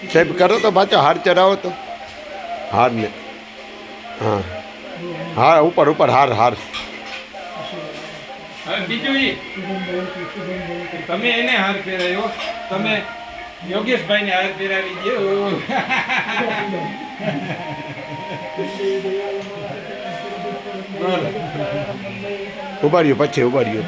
સાહેબ કરો તો પાછો હાર ચડાવો તો હાર ને હા હા ઉપર ઉપર હાર હાર બીજું તમે એને હાર પહેરાયો તમે યોગેશભાઈ ને હાર પહેરાવી દો ઉભાડ્યું પછી ઉભાડ્યું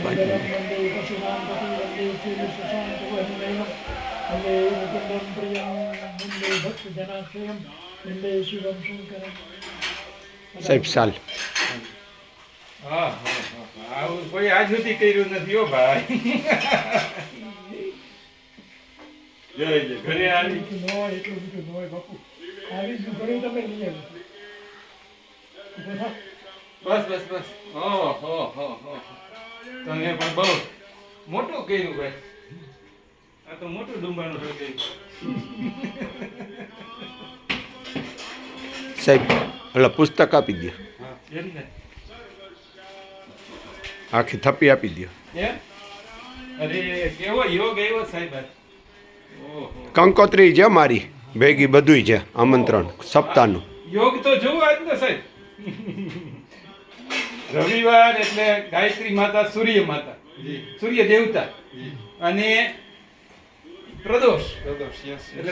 સાહેબ સાલ આવું કોઈ આજ સુધી કર્યું નથી હો ભાઈ જય જય ઘરે આવી બસ બસ બસ હો તમે પણ બહુ મોટું કર્યું ભાઈ આ તો મોટું ડુંબાનું થઈ ગયું સાહેબ એટલે પુસ્તક આપી દો હા એમ ને આખી થપ્પી આપી દો એમ અરે કેવો યોગ આવ્યો સાહેબ ઓહો કંકોત્રી છે મારી ભેગી બધુંય છે આમંત્રણ સપ્તાહનું યોગ તો જોવો આજ ને સાહેબ રવિવાર એટલે ગાયત્રી માતા સૂર્ય દેવતા અને પ્રદોષ એટલે